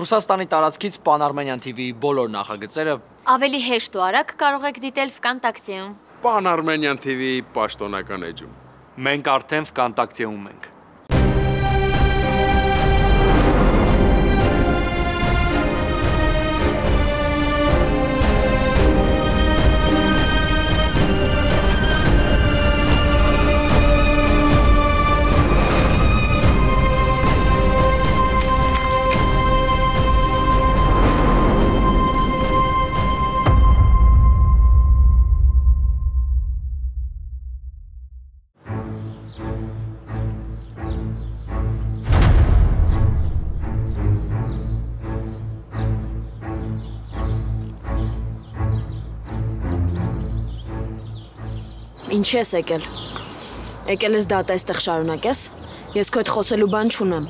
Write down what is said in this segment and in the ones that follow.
Ռուսաստանի տարածքից Pan-Armenian TV-ի բոլոր նախագծերը ավելի հեշտ ու արագ կարող եք դիտել Vkontakte-ում։ Pan-Armenian TV-ի պաշտոնական էջում։ Մենք արդեն Vkontakte-ում ենք։ Ինչ ես եկել։ Եկել ես դատա այստեղ շարունակես։ Ես քո հետ խոսելու բան չունեմ։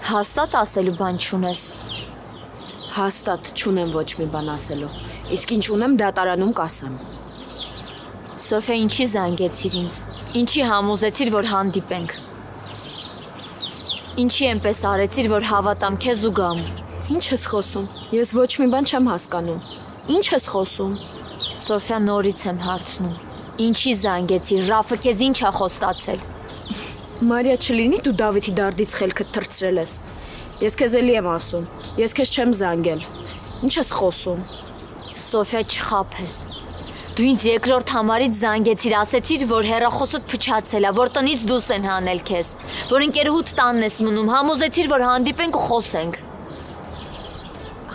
Հաստատ ասելու բան չունես։ Հաստատ չունեմ ոչ մի բան ասելու։ Իսկ ինչ ունեմ դատարանում կասեմ։ Սոֆիա, ինչի զանգեցիր ինձ։ Ինչի համոզեցիր, որ հանդիպենք։ Ինչի այնպես արեցիր, որ հավատամ քեզ ու գամ։ Ինչ ես խոսում։ Ես ոչ մի բան չեմ հասկանում։ Ինչ ես խոսում։ Սոֆիա, նորից եմ հարցնում։ Ինչի զանգեցիր, Ռաֆը քեզ ինչ է խոստացել։ Մարիա, չլինի դու Դավիթի դարդից խելքդ թռցրել ես։ Ես քեզ էլի եմ ասում։ Ես քեզ չեմ զանգել։ Ինչ ես խոսում։ Սոֆիա, չխաբես։ Դու ինձ երկրորդ համարից զանգեցիր, ասեցիր, որ հեռախոսդ փչացել է, որ տնից դուրս են հանել քեզ, որ ընկերուհուդ տանն ես մնում, համոզեցիր, որ հանդիպենք ու խոսենք։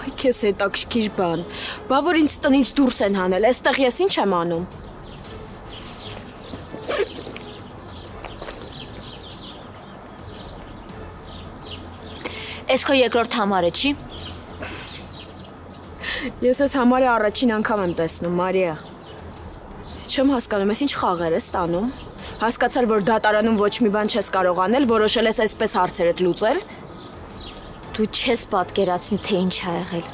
Այ քեզ հետաքրքիր բան։ Բա որ ինձ տնից դուրս են հանել, այստեղ ես ինչ եմ անում։ Էս քո երկրորդ համարը չի։ Ես ես համարը առաջին անգամ եմ տեսնում, Մարիա։ Չեմ հասկանում, ես ինչ խաղեր ես տանում։ Հասկացար, որ դատարանում ոչ մի բան չես կարող անել, որոշել ես այսպես հարցերդ լուծել։ Դու չես պատկերացնի, թե ինչ ա եղել։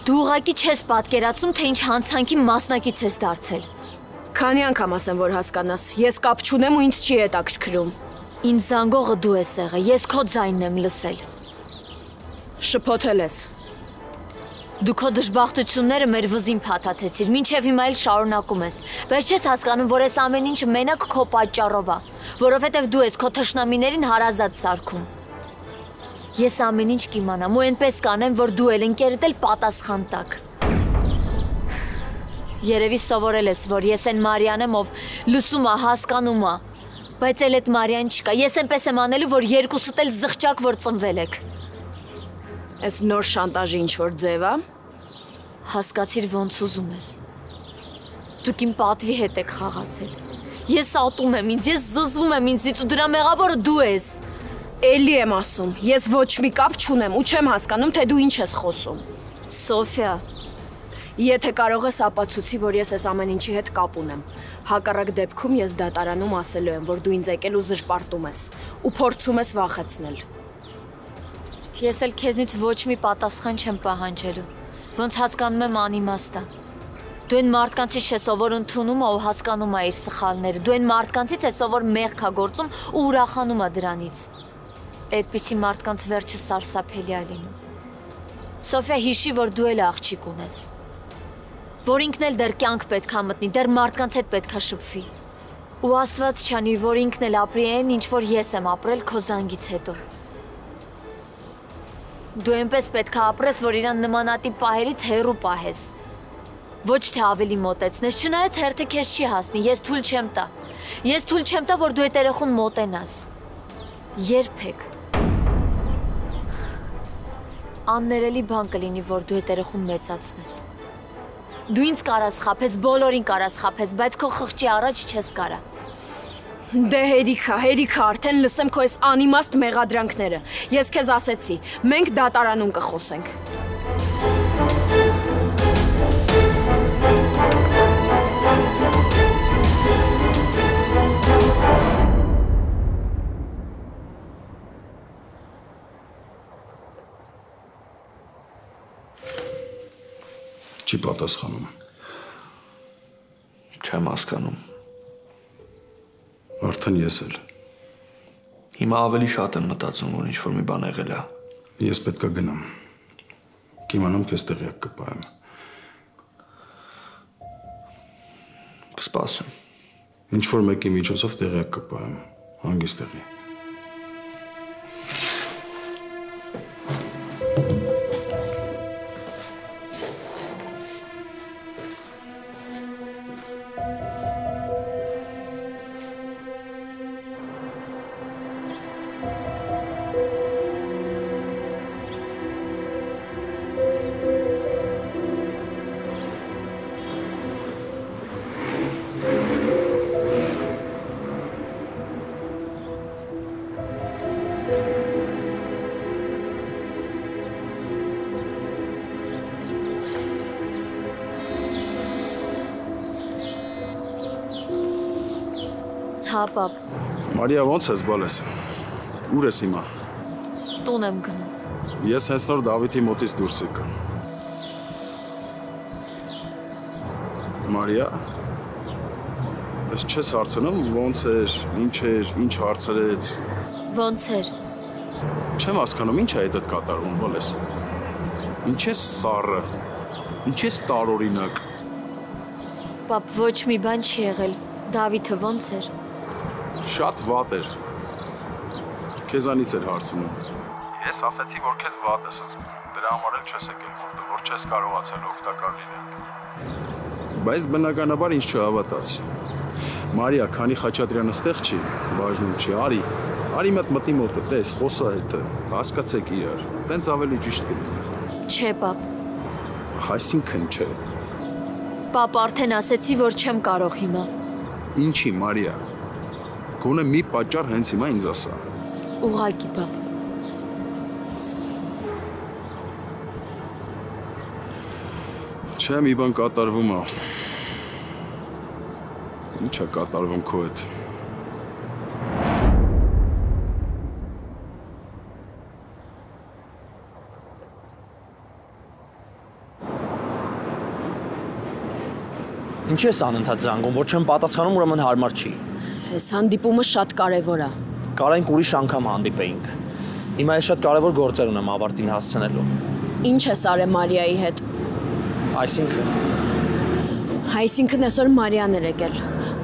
Դու ուղղակի չես պատկերացնում, թե ինչ հանցանքի մասնակից ես դարձել։ Քանի անգամ ասեմ, որ հասկանաս, ես կապ չունեմ ու ինձ չի հետաքրքրում։ Ինձ զանգողը դու ես եղել, ես քո ձայնն եմ լսել։ Շփոթել ես։ Դու քո դժբախտությունները մեր վզին փաթաթեցիր, մինչև հիմա էլ շարունակում ես։ Բայց չես հասկանում, որ այս ամեն ինչը մենակ քո պատճառով է, որովհետև դու ես քո թշնամիներին հարազատ սարքում։ Ես ամեն ինչ կիմանամ ու այնպես կանեմ, որ դու էլ ընկերդ էլ պատասխան տաք։ Երևի սովորել ես, որ ես այն Մարիան եմ, ով լսում է, հասկանում է, բայց էլ այդ Մարիան չկա։ Ես այնպես եմ անելու, որ երկուսուդ էլ զղջակ, որ ծնվել եք։ Այս նոր շանտաժի ինչ-որ ձև է։ Հասկացիր ոնց ուզում ես։ Դուք իմ պատվի հետ եք խաղացել։ Ես ատում եմ ինձ, ես զզվում եմ ինձից ու դրա մեղավորը դու ես։ Էլի եմ ասում, ես ոչ մի կապ չունեմ ու չեմ հասկանում, թե դու ինչ ես խոսում։ Սոֆիա, Եթե կարող ես ապացուցի, որ ես այս ամեն ինչի հետ կապ ունեմ։ Հակառակ դեպքում ես դատարանում ասելու եմ, որ դու ինձ եկել ու զրպարտում ես ու փորձում ես վախեցնել։ Ես էլ քեզնից ոչ մի պատասխան չեմ պահանջելու։ Ոնց հասկանում եմ անիմաստ է։ Դու այն մարդկանցից ես, ով ընդունում է ու հասկանում է իր սխալները։ Դու այն մարդկանցից ես, ով մեղք է գործում ու ուրախանում է դրանից։ Այդպիսի մարդկանց վերջը սարսափելի է լինում։ Սոֆիա, հիշի, որ դու էլ աղջիկ ունես, որ ինքն էլ դեռ կյանք պետք է մտնի, դեռ մարդկանց հետ պետք է շփվի։ Ու Աստված չանի, որ ինքն էլ ապրի այն, ինչ որ ես եմ ապրել քո զանգից հետո։ Դու այնպես պետք է ապրես, որ իրան նմանատիպ պահերից հեռու պահես։ Ոչ թե ավելի մոտեցնես, չնայած հերթը քեզ չի հասնի, ես թույլ չեմ տա։ Ես թույլ չեմ տա, որ դու այդ երեխուն մոտենաս։ Երբեք։ Աններելի բան կլինի, որ դու այդ երեխուն մեծացնես։ Դու ինձ կարաս խաբես, բոլորին կարաս խաբես, բայց քո խղճի առաջ չես կարա։ Դե հերիքա, արդեն լսեմ քո այս անիմաստ մեղադրանքները։ Ես քեզ ասեցի, մենք դատարանում կխոսենք։ Չի պատասխանում։ Չեմ հասկանում։ Արդեն ես էլ։ Հիմա ավելի շատ եմ մտածում, որ ինչ-որ մի բան եղել է։ Ես պետք է գնամ։ Կիմանամ քեզ տեղյակ կպահեմ։ Կսպասեմ։ Ինչ-որ մեկի միջոցով տեղյակ կպահեմ։ Հանգիստ եղի։ Հա, պապ, Մարիա, ո՞նց ես բալես։ Ուր ես հիմա։ տուն եմ գնում։ Ես հենց նոր Դավիթի մոտից դուրս եկա։ Մարիա, ես չես հարցնում ո՞նց էր, ինչ հարցրեց։ Ոնց էր։ Չեմ հասկանում ինչ է այդ կատարվում, բալես։ Ինչ է սառը։ Ինչ է տարօրինակ։ Պապ, ոչ մի բան չի եղել։ Դավիթը ոնց էր։ Շատ վատ էր։ Քեզանից էր հարցնում։ Ես ասացի, որ քեզ վատ ես զգում։ Դրա համար էլ չես եկել մոտը, որ չես կարողացել օգտակար լինել։ Բայց բնականաբար ինձ չհավատաց։ Մարիա, քանի Խաչատրյանը ստեղ չի, բաժնում չի, արի մտնի մոտը, տես, խոսա հետը, հասկացեք իրար, տենց ավելի ճիշտ կլինի։ Չէ, պապ։ Այսինքն չէ։ Պապ, արդեն ասեցի, որ չեմ կարող հիմա։ Ինչի, Մարիա։ Գոնե մի պատճառ հենց հիմա ինձ ասա։ Ուղղակի, պապ։ Չէ, մի բան կատարվում է։ Ինչ է կատարվում քո հետ։ Ինչ ես անընդհատ զանգում, որ չեմ պատասխանում, ուրեմն հարմար չի։ Այս հանդիպումը շատ կարևոր է։ Կարանք ուրիշ անգամ հանդիպեինք։ Հիմա ես շատ կարևոր գործեր ունեմ ավարտին հասցնելու։ Ինչ ես արել Մարիայի հետ։ Այսինքն այսօր Մարիան էր եկել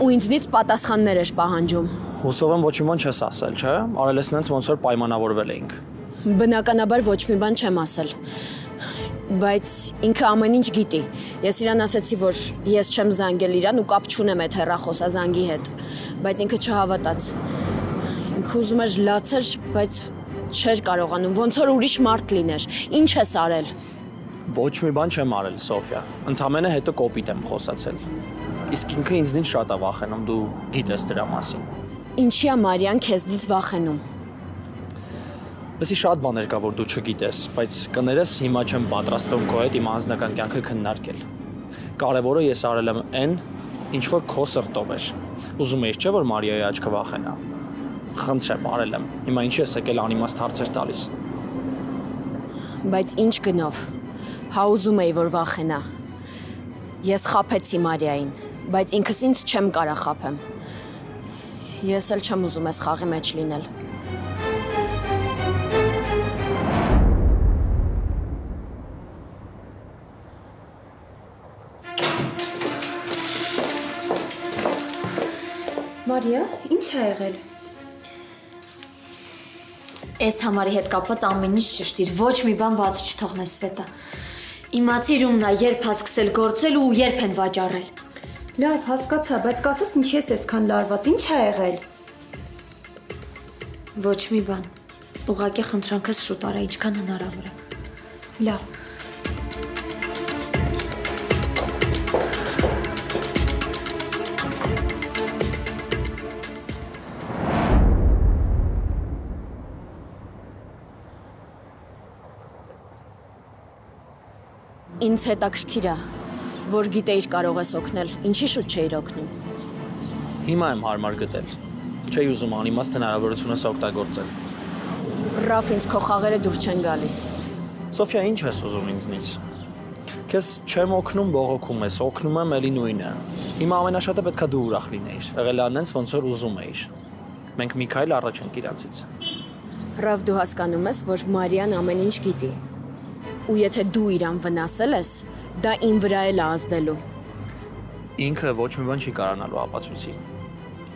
ու ինձնից պատասխաններ էր պահանջում։ Հուսով եմ ոչ մի բան չես ասել, չէ՞։ Արել ես նենց ոնց որ պայմանավորվել էինք։ Բնականաբար ոչ մի բան չեմ ասել։ Բայց ինքը ամեն ինչ գիտի։ Ես իրան ասացի, որ ես չեմ զանգել իրան ու կապ չունեմ այդ հեռախոսազանգի հետ, բայց ինքը չհավատաց։ Ինքը ուզում էր լացեր, բայց չէր կարողանում, ոնց որ ուրիշ մարդ լիներ։ Ինչ ես արել։ Ոչ մի բան չեմ արել, Սոֆիա։ Ընդամենը հետո կոպիտ եմ խոսացել։ Իսկ ինքը ինձնից շատ է վախենում, դու գիտես դրա մասին։ Ինչի է Մարիան քեզնից վախենում։ Լսի շատ բաներ կա, որ դու չգիտես, բայց կներես հիմա չեմ պատրաստվում քո հետ իմ անձնական կյանքը քննարկել։ Կարևորը ես արել եմ այն, ինչ որ քո սրտով էր։ Ուզում էիր չէ՞ որ Մարիայի աչքը վախենա։ Խնդրեմ, արել եմ։ Հիմա ինչի ես եկել անիմաստ հարցեր տալիս։ Բայց ինչ գնով։ Հա ուզում էի որ վախենա։ Ես խաբեցի Մարիային, բայց ինքս ինձ չեմ կարող խաբեմ։ Ես էլ չեմ ուզում ես խաղի մեջ լինել։ Մարիա, ինչ է եղել։ Այս համարի հետ կապված ամեն ինչ ճշտիր, ոչ մի բան բաց չթողնես Սվետա։ Իմացիր ումն է, երբ է սկսել գործել ու երբ են վաճառել։ Լավ, հասկացա, բայց կասես ինչ ես այսքան լարված, ինչ է եղել։ Ոչ մի բան։ Ուղղակի խնդրանքս շուտ արա, ինչքան հնարավոր է։ Լավ։ Ինձ հետաքրքիր է, որ գիտեիր կարող ես օգնել, ինչի շուտ չէիր օգնում։ Հիմա եմ հարմար գտել։ Չէի ուզում անիմաստ հնարավորությունս օգտագործել։ Ռաֆ, ինձ քո խաղերը դուր չեն գալիս։ Սոֆիա, ինչ ես ուզում ինձնից։ Քեզ չեմ օգնում, բողոքում ես, օգնում եմ էլի նույնը։ Հիմա ամենաշատը պետքա դու ուրախ լինեիր։ Եղել է այնց ոնց որ ուզում էիր։ Մենք մի քայլ առաջ ենք իրանցից։ Ռավ, դու հասկանում ես, որ Մարիան ամեն ինչ գիտի։ Ու եթե դու իրան վնասել ես, դա իմ վրա էլ է ազդելու։ Ինքը ոչ մի բան չի կարողանալու ապացուցի։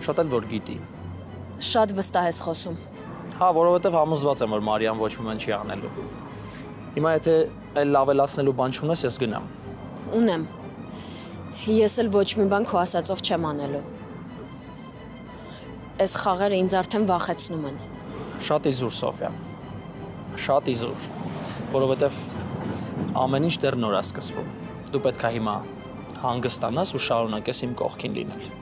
Շատ էլ որ գիտի։ Շատ վստահ ես խոսում։ Հա, որովհետև համոզված եմ, որ Մարիան ոչ մի բան չի անելու։ Հիմա եթե այլ ավելացնելու բան չունես, ես գնամ։ Ունեմ։ Ես էլ ոչ մի բան քո ասածով չեմ անելու։ Այս խաղերը ինձ արդեն վախեցնում են։ Շատ իզուր, Սոֆիա։ Շատ իզուր, որովհետև ամեն ինչ դեռ նոր է սկսվում։ Դու պետք է հիմա հանգստանաս ու շարունակես իմ կողքին լինել։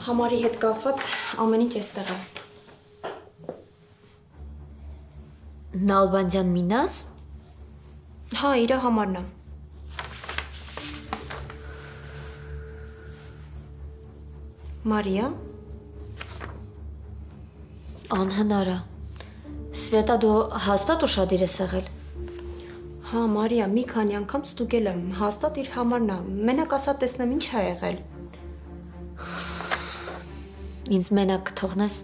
Համարի հետ կապված ամեն ինչ էստեղ է։ Նալբանդյան Մինաս։ Հա, իր համարն է։ Մարիա։ Անհնար է։ Սվետա, դու հաստատ ուշադիր ես եղել։ Հա, Մարիա, մի քանի անգամ ստուգել եմ, հաստատ իր համարն է։ Մենակ ասա տեսնեմ ինչ է եղել։ Ինձ մենակ կթողնես։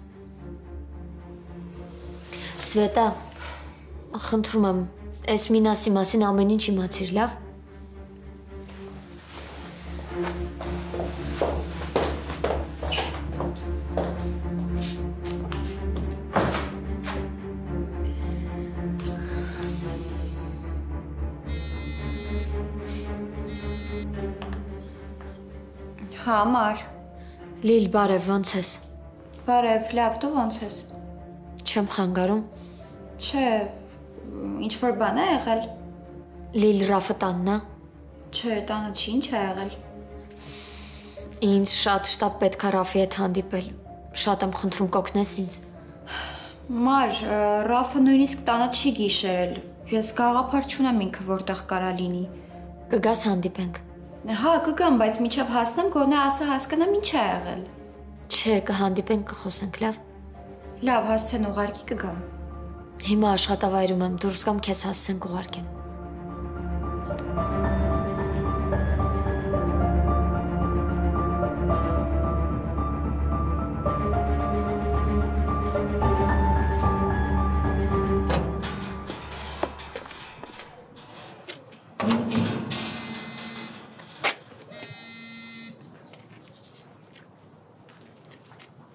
Սվետա, խնդրում եմ, այս Մինասի մասին ամեն ինչ իմացիր, լավ։ Հա, Մար։ Լիլ, բարև, ոնց ես։ Բարև, լավ, դու ոնց ես։ Չեմ խանգարում։ Չէ, ինչ որ բան է եղել։ Լիլ, Ռաֆը տանն է։ Չէ, տանը չի, ինչ է եղել։ Ինձ շատ շտապ պետք է Ռաֆի հետ հանդիպել։ Շատ եմ խնդրում կօգնես ինձ։ Մար, Ռաֆը նույնիսկ տանը չի գիշերել։ Ես գաղափար չունեմ ինքը որտեղ կարա լինի։ Կգաս հանդիպենք։ Հա, կգամ, բայց միջև հասնեմ, գոնե ասա հասկանամ ինչ է եղել։ Չէ, կհանդիպենք, կխոսենք, լավ։ Լավ, հասցեն ուղարկի կգամ։ Հիմա աշխատավայրում եմ, դուրս գամ քեզ հասցենք ուղարկեմ։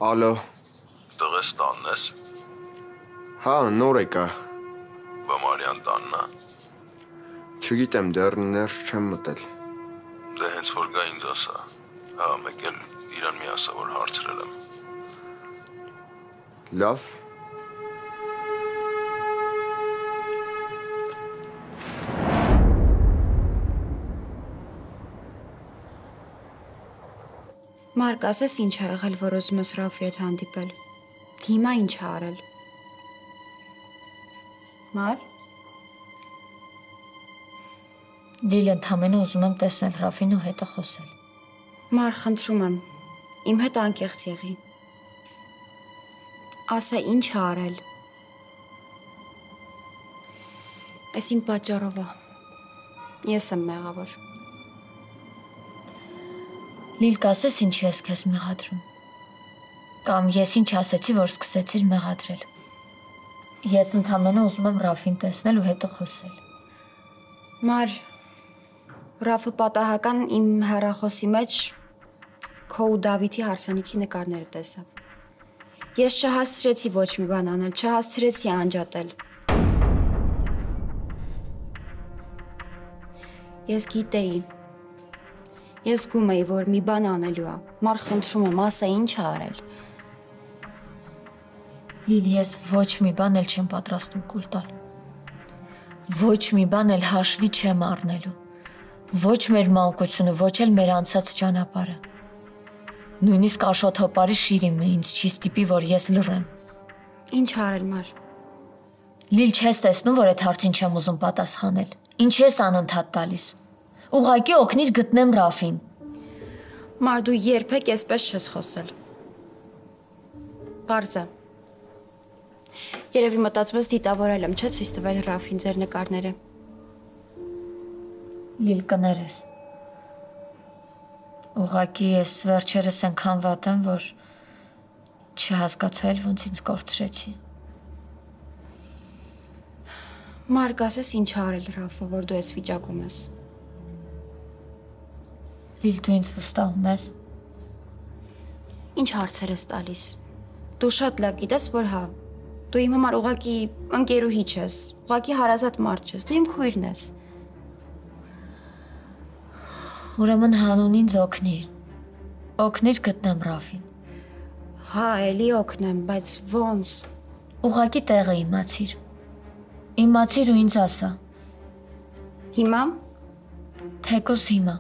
Ալո։ Տղես տանն ես։ Հա, նոր եկա։ Բա Մարիան տանն է։ Չգիտեմ, դեռ ներս չեմ մտել։ Դե հենց որ գա ինձ ասա։ Հա, մեկ էլ իրան մի ասա, որ հարցրել եմ։ Լավ։ Մարկ, ասես ինչ է եղել, որ ուզում ես Ռաֆի հետ հանդիպել։ Հիմա ինչ է արել։ Մար։ Լիլ, ընդամենը ուզում եմ տեսնել Ռաֆին ու հետը խոսել։ Մար, խնդրում եմ, իմ հետ անկեղծ եղի։ Ասա ինչ է արել։ Այս իմ պատճառով է։ Ես եմ մեղավոր։ Լիլ, կասես ինչ ես քեզ մեղադրում։ Կամ ես ինչ ասեցի, որ սկսեցիր մեղադրել։ Ես ընդամենը ուզում եմ Ռաֆին տեսնել ու հետո խոսել։ Մար, Ռաֆը պատահական իմ հեռախոսի մեջ քո ու Դավիթի հարսանիքի նկարները տեսավ։ Ես չհասցրեցի ոչ մի բան անել, չհասցրեցի անջատել։ Ես գիտեի։ Ես զգում էի, որ մի բան անելու է։ Մար, խնդրում եմ, ասա ինչ է արել։ Լիլ, ես ոչ մի բան էլ չեմ պատրաստում կուլ տալ։ Ոչ մի բան էլ հաշվի չեմ առնելու։ Ոչ մեր մանկությունը, ոչ էլ մեր անցած ճանապարհը։ Նույնիսկ Աշոտ հոպարի շիրիմը ինձ չի ստիպի, որ ես լռեմ։ Ինչ արել, Մար։ Լիլ, չես տեսնում, որ այդ հարցին չեմ ուզում պատասխանել։ Ինչ ես անընդհատ տալիս։ Ուղղակի օգնիր գտնեմ Ռաֆին։ Մար դու երբեք այսպես չես խոսել։ Պարզա։ Երևի մտածում ես դիտավորել եմ, չէ՞ ցույց տվել Ռաֆին ձեր նկարները։ Լիլ կներես։ Ուղղակի ես վերջերս այնքան վատ եմ, որ չհասկացա էլ ոնց ինձ կորցրեցի։ Մար գասես ինչ արել Ռաֆը, որ դու ես վիճակում ես։ Լիլ դու ինձ վստահում ես։ Ինչ հարցեր ես տալիս։ Դու շատ լավ գիտես, որ հա, դու իմ համար ուղղակի ընկերուհի չես, ուղղակի հարազատ մարդ չես, դու իմ քույրն ես։ Ուրեմն հանուն ինձ օգնիր։ Օգնիր գտնեմ Ռաֆին։ Հա, էլի օգնեմ, բայց ոնց։ Ուղղակի տեղը իմացիր։ Իմացիր ու ինձ ասա։ Հիմա։ Թեկուզ հիմա։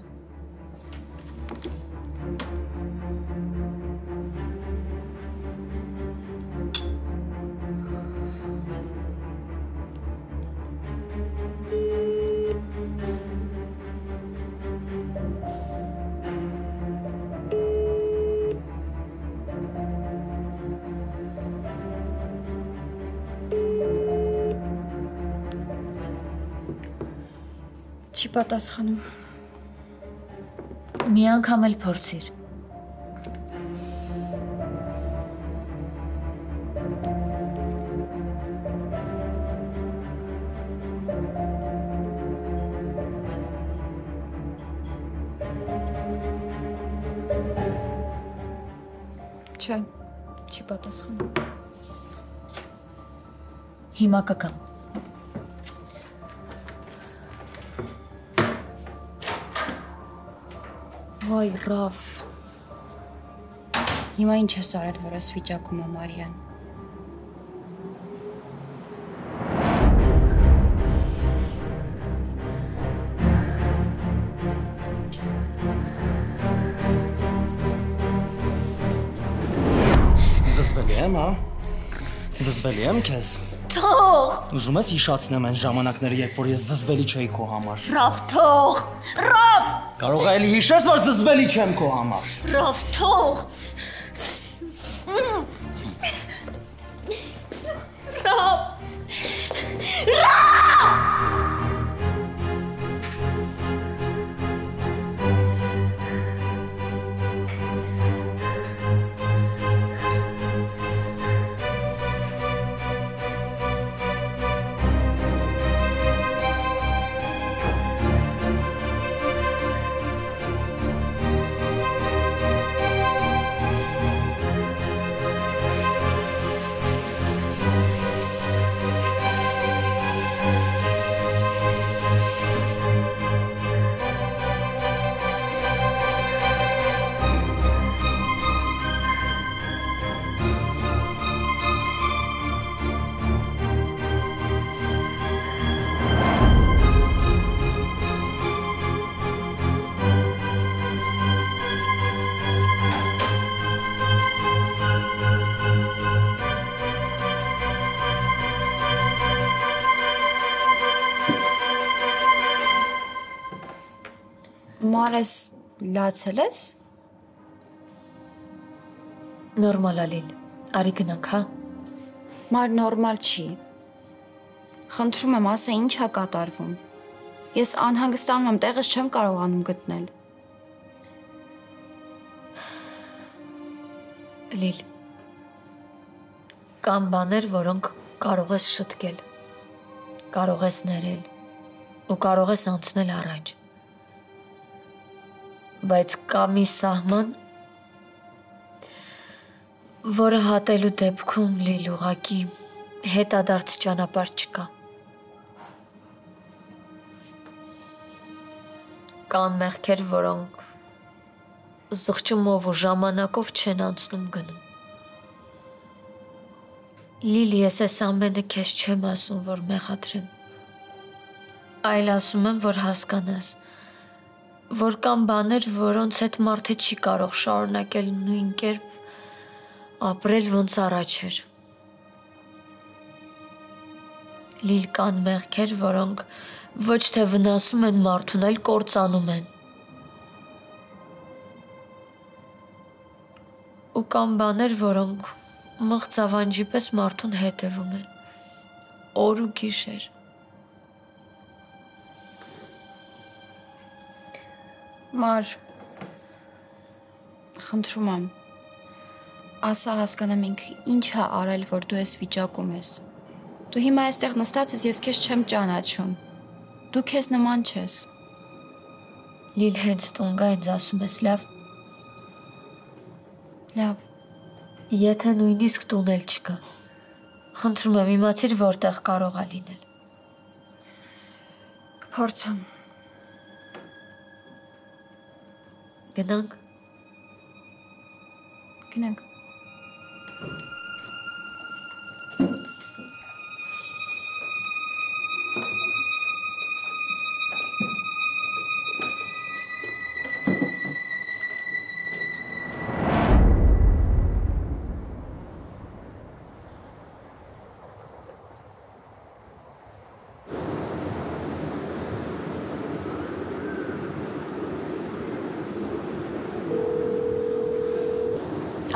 Չի պատասխանում։ Մի անգամ էլ փորձիր։ Չէ, չի պատասխանում։ Հիմա կգամ։ Վայ, Ռաֆ։ Հիմա ինչ ես արել, որ ես վիճակում եմ, Մարիան։ Զզվելի եմ, հա։ Զզվելի եմ քեզ։ Թող։ Ուզում ես հիշացնեմ այն ժամանակները, երբ որ ես զզվելի չէի քո համար։ Ռաֆ, թող։ Ռաֆ։ Կարող է էլի հիշես, որ զզվելի չեմ քո համար։ Ռաֆ, թող։ Ռաֆ։ Մարես լացել ես։ Նորմալ ալիլ։ Արի գնանք, հա։ Մար նորմալ չի։ Խնդրում եմ, ասա ինչ է կատարվում։ Ես անհանգստանում եմ, տեղս չեմ կարողանում գտնել։ Լիլ։ Կան բաներ, որոնք կարող ես շտկել, կարող ես ներել ու կարող ես անցնել առաջ։ Բայց կա մի սահման, որը հատելու դեպքում Լիլ ուղղակի հետադարձ ճանապարհ չկա։ Կան մեղքեր, որոնք զղջումով ու ժամանակով չեն անցնում գնում։ Լիլ, ես այս ամենը քեզ չեմ ասում, որ մեղադրեմ, այլ ասում եմ, որ հասկանաս, որ կան բաներ, որոնց հետ մարդը չի կարող շարունակել նույն կերպ ապրել ոնց առաջ էր։ Լիլ, կան մեղքեր, որոնք Ոչ թե վնասում են մարդուն, այլ կործանում են։ Ու կան բաներ, որոնք մղձ ավանջի պես մարդուն հետևում են։ Օր ու գիշեր։ Մար, խնդրում եմ, ասա հասկանամ ինքը ինչ է արել, որ դու ես վիճակում ես։ Դու հիմա այստեղ նստած ես, ես քեզ չեմ ճանաչում։ Դու քեզ նման չես։ Լիլ հենց տուն գա ինձ ասում ես, լավ։ Լավ։ Եթե նույնիսկ տուն էլ չկա։ Խնդրում եմ իմացիր որտեղ կարող է լինել։ Կփորձեմ։ Գնանք։ Գնանք։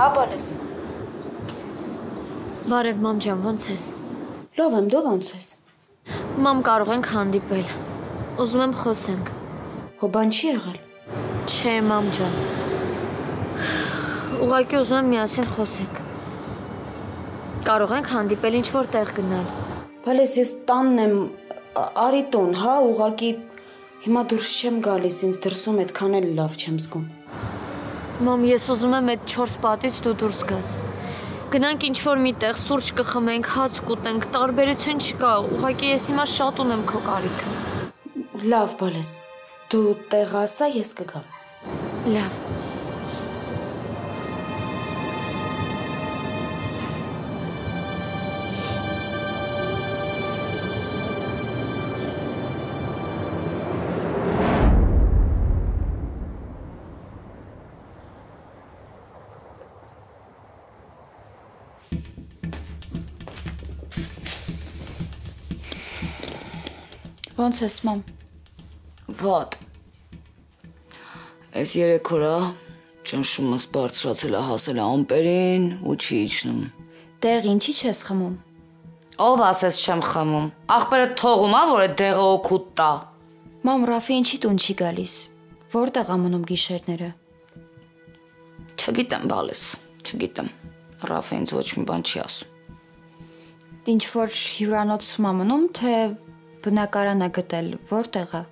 Հա, բալես։ Բարև մամ ջան, ոնց ես։ Լավ եմ, դու ոնց ես։ Մամ, կարող ենք հանդիպել։ Ուզում եմ խոսենք։ Հո բան չի եղել։ Չէ, մամ ջան։ Ուղղակի ուզում եմ միասին խոսենք։ Կարող ենք հանդիպել ինչ-որ տեղ գնալ։ Բալես, ես տանն եմ, արի տուն, հա, ուղղակի հիմա դուրս չեմ գալիս, ինձ դրսում այդքան էլ լավ չեմ զգում։ Մամ, ես ուզում եմ այդ 4 պատից դու դուրս գաս։ Գնանք ինչ-որ մի տեղ, սուրճ կխմենք, հաց կուտենք, տարբերություն չկա, ուղղակի ես հիմա շատ ունեմ քո կարիքը։ Լավ, բալես, դու տեղ ասա, ես կգամ։ Լավ։ Ոնց ես, մամ։ Վատ։ Այս 3 օրա ճնշումս բարձրացել է, հասել է ամպերին ու չի իջնում։ Տեղ ինչի չես խմում։ Ով ասես չեմ խմում։ Ախպերը թողում է, որ այդ դեղը օգուտ տա։ Մամ, Ռաֆի ինչի տուն չի գալիս։ Որտեղ է մնում գիշերները։ Չգիտեմ, բալես, չգիտեմ։ Ռաֆը ինձ ոչ մի բան չի ասում։ Ինչ որ հյուրանոցում է մնում, թե բնակարան է գտել, որտեղ է։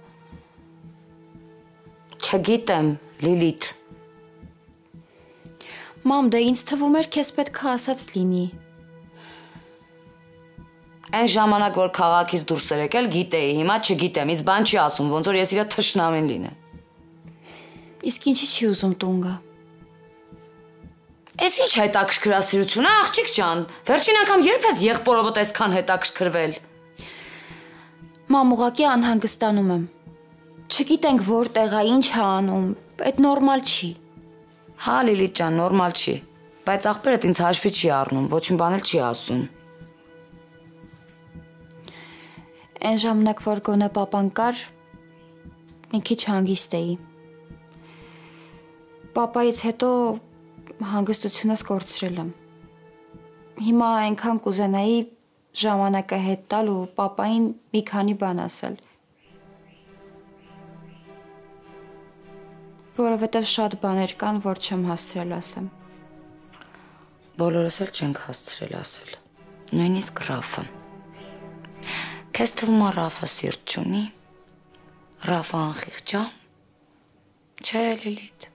Չգիտեմ, Լիլիթ։ Մամ, դե ինձ թվում էր քեզ պետք է ասած լինի։ Այն ժամանակ, որ քաղաքից դուրս էր եկել, գիտեի, հիմա չգիտեմ, ինձ բան չի ասում, ոնց որ ես իր թշնամին լինեմ։ Իսկ ինչի չի ուզում տուն գա։ Էս ինչ հետաքրքրասիրություն է, աղջիկ ջան։ Վերջին անգամ երբ ես եղբորովդ այսքան հետաքրքրվել։ Մամ, ուղղակի անհանգստանում եմ։ Չգիտենք որտեղ է, ինչ է անում, այդ նորմալ չի։ Հա, Լիլիթ ջան, նորմալ չի, բայց աղբերդ ինձ հաշվի չի առնում, ոչ մի բան էլ չի ասում։ Այն ժամանակ, որ գոնե պապան կար, մի քիչ հանգիստ էի։ Պապայից հետո հանգստությունս կորցրել եմ։ Հիմա այնքան կուզենայի ժամանակը հետ տալ ու պապային մի քանի բան ասել։ Որովհետև շատ բաներ կան, որ չեմ հասցրել ասեմ։ Բոլորս էլ չենք հասցրել ասել։ Նույնիսկ Ռաֆը։ Քեզ թվում է Ռաֆը սիրտ չունի։ Ռաֆը անխիղճ է։ Չէ, Լիլիթ։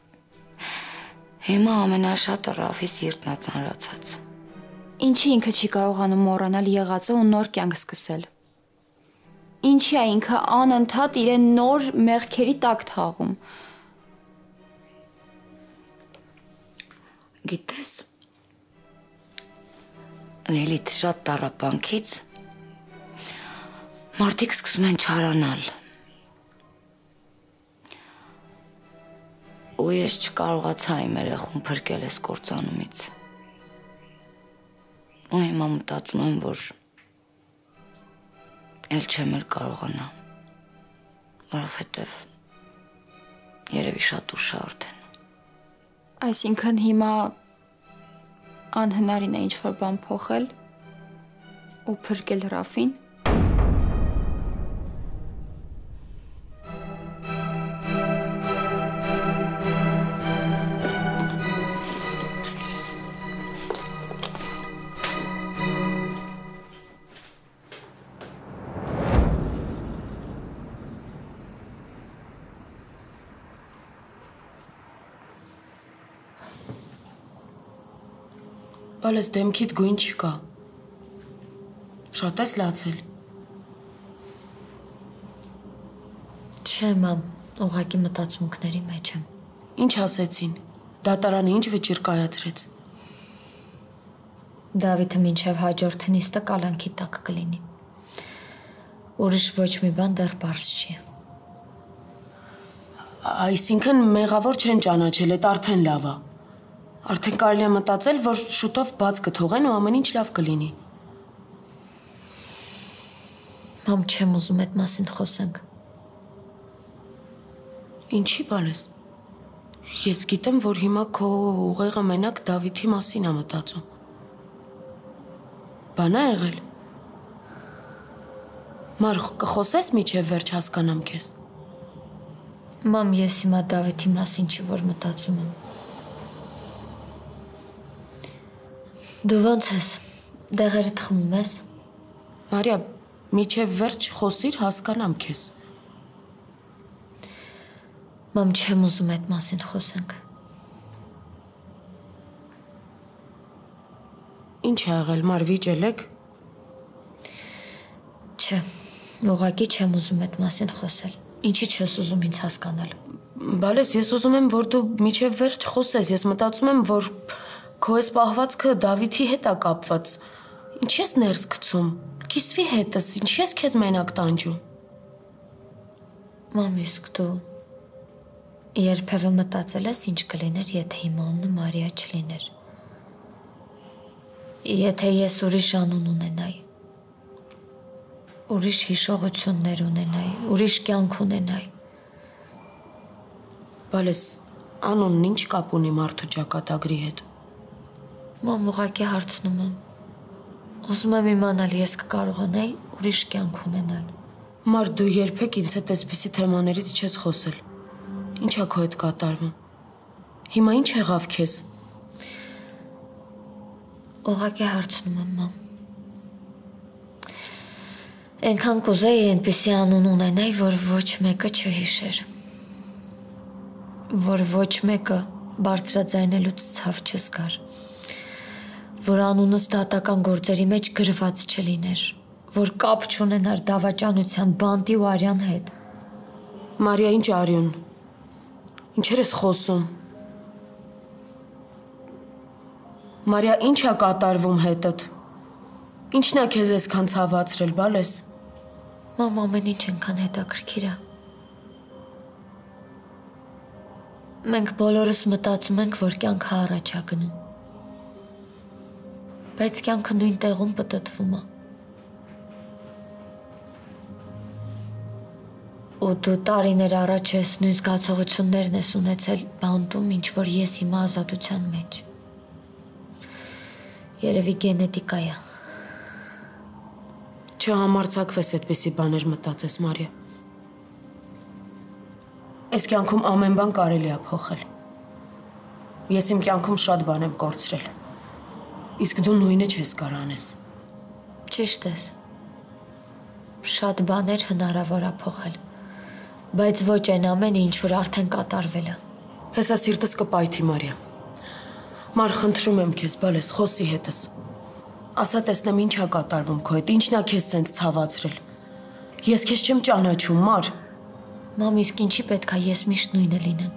Հիմա ամենաշատը Ռաֆի սիրտն է ծանրացած։ Ինչի ինքը չի կարողանում մոռանալ եղածը ու նոր կյանք սկսել։ Ինչի է ինքը անընդհատ իրեն նոր մեղքերի տակ թաղում։ Գիտես, Լիլիթ, շատ տառապանքից մարդիկ սկսում են չարանալ։ Ու ես չկարողացա իմ երեխուն փրկել այս կործանումից։ Ու հիմա մտածում եմ, որ էլ չեմ էլ կարողանա։ որովհետև երևի շատ ուշ է արդեն։ Այսինքն հիմա անհնարին է ինչ-որ բան փոխել ու փրկել Ռաֆին։ Բալես դեմքիդ գույն չկա։ Շատ ես լացել։ Չէ, մամ, ուղղակի մտածմունքների մեջ եմ։ Ինչ ասեցին։ Դատարանը ինչ վճիռ կայացրեց։ Դավիթը մինչև հաջորդ նիստը կալանքի տակ կլինի։ Ուրիշ ոչ մի բան դեռ պարզ չի։ Այսինքն մեղավոր չեն ճանաչել, այդ արդեն լավ է։ Արդեն կարելի է մտածել, որ շուտով բաց կթողեն ու ամեն ինչ լավ կլինի։ Մամ, չեմ ուզում այդ մասին խոսենք։ Ինչի բալես։ Ես գիտեմ, որ հիմա քո ուղեղը մենակ Դավիթի մասին է մտածում։ Բան է եղել։ Մար, կխոսես միջև վերջ հասկանամ քեզ։ Մամ, ես հիմա Դավիթի մասին չի որ մտածում եմ։ Դու ոնց ես, դեղերդ խմում ես։ Մարիա, միջև վերջ խոսիր, հասկանամ քեզ։ Մամ, չեմ ուզում այդ մասին խոսենք։ Ինչ է եղել, մար վիճել եք։ Չէ, ուղղակի չեմ ուզում այդ մասին խոսել։ Ինչի չես ուզում ինձ հասկանալ։ Բալես, ես ուզում եմ, որ դու միջև վերջ խոսես, ես մտածում եմ, որ քո այս պահվածքը Դավիթի հետ է կապված։ Ինչ ես ներս գցում։ Կիսվի հետս, ինչ ես քեզ մենակ տանջում։ Մամ, իսկ դու երբևէ մտածել ես ինչ կլիներ, եթե հիմա անունը Մարիա չլիներ։ Եթե ես ուրիշ անուն ունենայի, ուրիշ հիշողություններ ունենայի, ուրիշ կյանք ունենայի։ Բալես, անունն ինչ կապ ունի մարդու ճակատագրի հետ։ Մամ, ուղղակի հարցնում եմ։ Ուզում եմ իմանալ, ես կկարողանայի ուրիշ կյանք ունենալ։ Մար, դու երբեք ինձ հետ այսպիսի թեմաներից չես խոսել։ Ինչ է քո հետ կատարվում։ Հիմա ինչ եղավ քեզ։ Ուղղակի հարցնում եմ, մամ։ Այնքան կուզեի այնպիսի անուն ունենայի, որ ոչ մեկը չհիշեր։ Որ ոչ մեկը բարձրաձայնելուց ցավ չզգար։ Որ անունս դատական գործերի մեջ գրված չլիներ, որ կապ չունենար դավաճանության, բանտի ու արյան հետ։ Մարիա, ինչ արյուն։ Ինչեր ես խոսում։ Մարիա, ինչ է կատարվում հետդ։ Ինչն է քեզ այսքան ցավացրել, բալես։ Մամ, ամեն ինչ այնքան հետաքրքիր է։ Մենք բոլորս մտածում ենք, որ կյանքը առաջ է գնում։ Բայց կյանքը նույն տեղում պտտվում է։ Ու դու տարիներ առաջ ես նույն զգացողություններն ես ունեցել բանտում, ինչ որ ես հիմա ազատության մեջ։ Երևի գենետիկա է։ Չհամարձակվես այդպիսի բաներ մտածես, Մարիա։ Այս կյանքում ամեն բան կարելի է փոխել։ Ես իմ կյանքում շատ բան եմ կորցրել։ Իսկ դու նույնը չես կարող անես։ Ճիշտ ես։ Շատ բաներ հնարավոր է փոխել, բայց ոչ այն ամենը, ինչ որ արդեն կատարվել է։ Հեսա սիրտս կպայթի, Մարիա։ Մար, խնդրում եմ քեզ, բալես, խոսի հետս։ Ասա տեսնեմ ինչ է կատարվում քո հետ, ինչն է քեզ սենց ցավացրել։ Ես քեզ չեմ ճանաչում, Մար։ Մամ, իսկ ինչի պետքա ես միշտ նույնը լինեմ։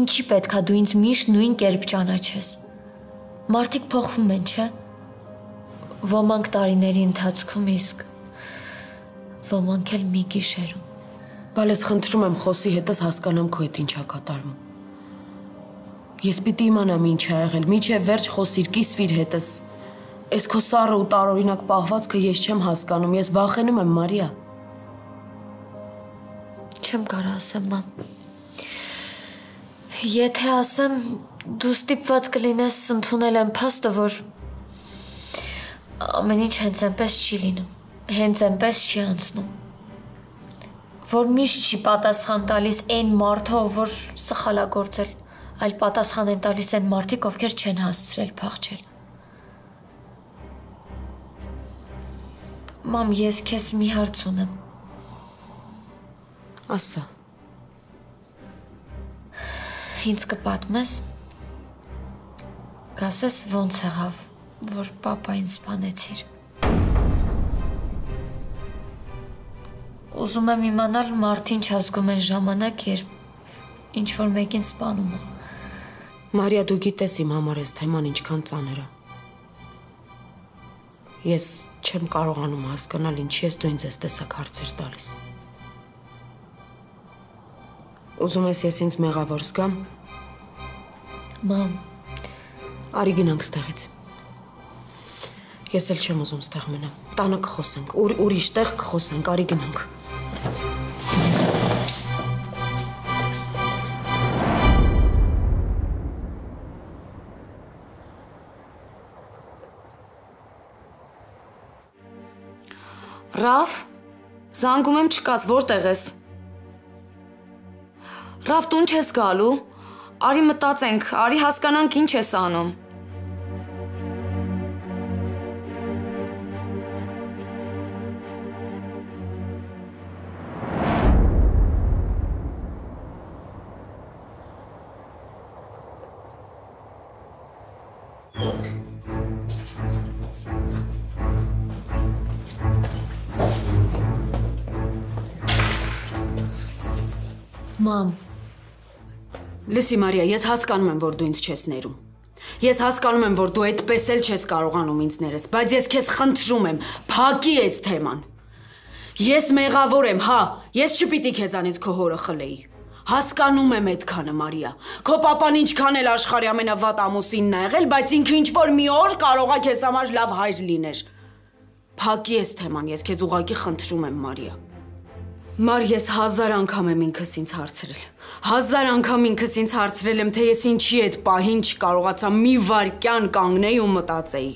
Ինչի պետքա դու ինձ միշտ նույն կերպ ճանաչես։ Մարդիկ փոխվում են, չէ՞։ Ոմանք տարիների ընթացքում, իսկ ոմանք էլ մի գիշերում։ Բալես, խնդրում եմ խոսի հետս հասկանամ քո հետ ինչ է կատարվում։ Ես պիտի իմանամ ինչ է եղել, միջև վերջ խոսիր, կիսվիր հետս։ Այս քո սառը ու տարօրինակ պահվածքը ես չեմ հասկանում, ես վախենում եմ, Մարիա։ չեմ կարող ասեմ, մամ։ Եթե ասեմ, դու ստիպված կլինես ընդունել այն փաստը, որ ամեն ինչ հենց այնպես չի լինում, հենց այնպես չի անցնում, որ միշտ չի պատասխան տալիս այն մարդը, որ սխալագործել, այլ պատասխան են տալիս այն մարդիկ, ովքեր չեն հասցրել փախչել։ Մամ, ես քեզ մի հարց ունեմ։ Ասա։ Ինձ կպատմես, կասես ոնց եղավ, որ պապային սպանեցիր։ Ուզում եմ իմանալ մարդին չազգում են ժամանակ, երբ ինչ-որ մեկին սպանում է։ Մարիա, դու գիտես իմ համար այս թեման ինչքան ծանր է։ Ես չեմ կարողանում հասկանալ, ինչի ես դու ինձ այս տեսակ հարցեր տալիս։ Ուզում ես ես ինձ մեղավոր զգամ։ Մամ, արի գնանք ստեղից։ Ես էլ չեմ ուզում ստեղ մնամ։ Տանը կխոսենք, ուրիշ տեղ կխոսենք, արի գնանք։ Ռաֆ, զանգում եմ չկաս, որտեղ ես։ Ռաֆ, տուն չես գալու, արի մտածենք, արի հասկանանք ինչ ես անում։ Մամ, Լսի Մարիա, ես հասկանում եմ, որ դու ինձ չես ներում։ Ես հասկանում եմ, որ դու այդպես էլ չես կարողանում ինձ ներես, բայց ես քեզ խնդրում եմ, փակի այս թեման։ Ես մեղավոր եմ, հա, ես չպիտի քեզանից քո հորը խլեի։ Հասկանում եմ այդքանը, Մարիա։ Քո պապան ինչքան էլ աշխարհի ամենավատ ամուսինն է եղել, բայց ինքը ինչ-որ մի օր կարող է քեզ համար լավ հայր լիներ։ Փակի այս թեման, ես քեզ ուղղակի խնդրում եմ, Մարիա։ Մար, ես 1000 անգամ եմ ինքս ինձ հարցրել։ 1000 անգամ ինքս ինձ հարցրել եմ, թե ես ինչի այդ պահին չկարողացա մի վայրկյան կանգնել ու մտածեի։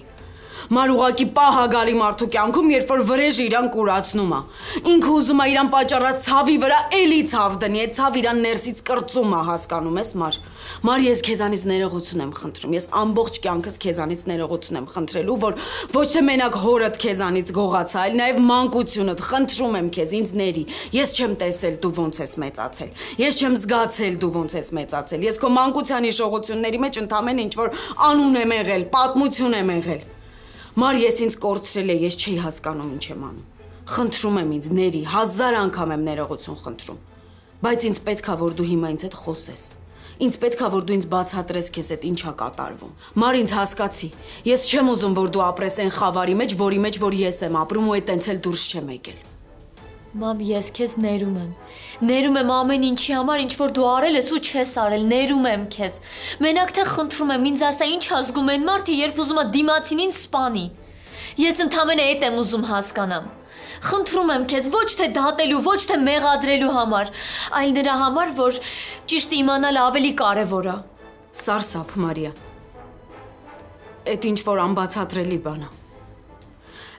Մար ուղղակի պահ գալի մարդու կյանքում, երբ որ վրեժը իրան կուրացնում է։ Ինքը ուզում է իրան պատճառած ցավի վրա էլի ցավ դնի, այդ ցավ իրան ներսից կրծում է, հասկանում ես, Մար։ Մար, ես քեզանից ներողություն եմ խնդրում։ Ես ամբողջ կյանքս քեզանից ներողություն եմ խնդրելու, որ ոչ թե մենակ հորդ քեզանից գողացա, այլ նաև մանկությունդ, խնդրում եմ քեզ, ինձ ների։ Ես չեմ տեսել դու ոնց ես մեծացել։ Ես չեմ զգացել դու ոնց ես մեծացել։ Ես քո մանկության հիշողությունների մեջ ընդամենը ինչ որ անուն եմ եղել, պատմություն եմ եղել։ Մար, ես ինձ կորցրել է, ես չէի հասկանում ինչ եմ անում։ Խնդրում եմ ինձ ների, 1000 անգամ եմ ներողություն խնդրում։ Բայց ինձ պետք է, որ դու հիմա ինձ հետ խոսես։ Ինձ պետք է, որ դու ինձ բացատրես քեզ հետ ինչա կատարվում։ Մար, ինձ հասկացի։ Ես չեմ ուզում, որ դու ապրես այն խավարի մեջ, որի մեջ որ ես եմ ապրում ու այդ տենց էլ դուրս չեմ եկել։ Մամ, ես քեզ ներում եմ։ Ներում եմ ամեն ինչի համար, ինչ որ դու արել ես ու չես արել, ներում եմ քեզ։ Մենակ թե խնդրում եմ, ինձ ասա ինչ ազգում են մարդը, երբ ուզում է դիմացինին սպանի։ Ես ընդամենը այդ եմ ուզում հասկանամ։ Խնդրում եմ քեզ ոչ թե դատելու, ոչ թե մեղադրելու համար, այլ նրա համար, որ ճիշտ իմանալ ավելի կարևոր է։ Սարսափ, Մարիա։ Այդ ինչ որ անբացատրելի բան է։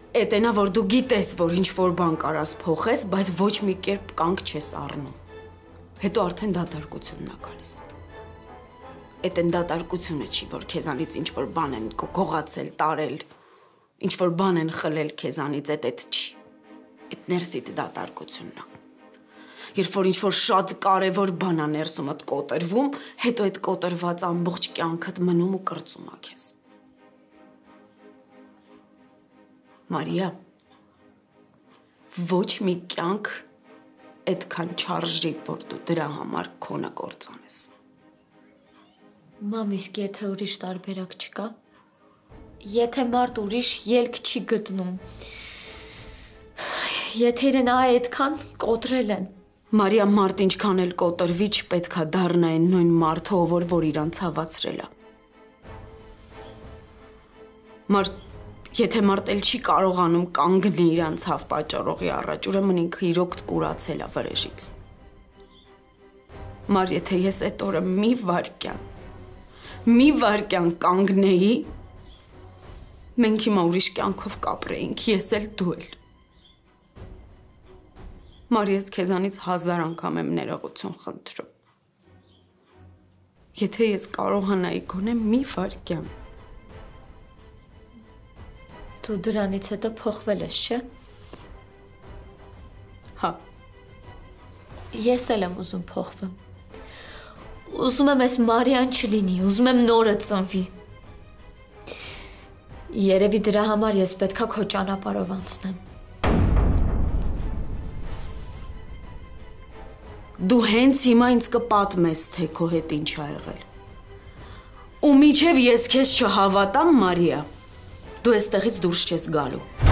Էդ այնա, որ դու գիտես, որ ինչ-որ բան կարաս փոխես, բայց ոչ մի կերպ կանգ չես առնում։ Հետո արդեն դատարկությունն է գալիս։ Էդ այն դատարկությունը չի, որ քեզանից ինչ-որ բան են գողացել, տարել, ինչ-որ բան են խլել քեզանից, այդ չի։ Այդ ներսիդ դատարկությունն է։ Երբ որ ինչ-որ շատ կարևոր բան է ներսումդ կոտրվում, հետո այդ կոտրված ամբողջ կյանքդ մնում ու կրծում է քեզ։ Մարիա, ոչ մի կյանք այդքան չարժի, որ դու դրա համար քոնը կործանես։ Մամ, իսկ եթե ուրիշ տարբերակ չկա, եթե մարդ ուրիշ ելք չի գտնում, եթե իրեն այդքան կոտրել են։ Մարիա, մարդ ինչքան էլ կոտրվի, չպետք է դառնա այն նույն մարդը, որ իրան ցավացրել է։ Մարդ Եթե մարդ էլ չի կարողանում կանգնի իրան ցավ պատճառողի առաջ, ուրեմն ինքը իրոք կուրացել է վրեժից։ Մար, եթե ես այդ օրը մի վարկյան կանգնեի, մենք հիմա ուրիշ կյանքով կապրեինք, ես էլ դու էլ։ Մար, ես քեզանից 1000 անգամ եմ ներողություն խնդրում։ Եթե ես կարողանայի գոնե մի վարկյան։ Դու դրանից հետո փոխվել ես, չէ՞։ Հա։ Ես էլ եմ ուզում փոխվեմ։ Ուզում եմ այս Մարիան չլինի, ուզում եմ նորը ծնվի։ Երևի դրա համար ես պետքա քո ճանապարհով անցնեմ։ Դու հենց հիմա ինձ կպատմես, թե քո հետ ինչ ա եղել։ Ու միջև ես քեզ չհավատամ, Մարիա, դու այստեղից դուրս չես գալու։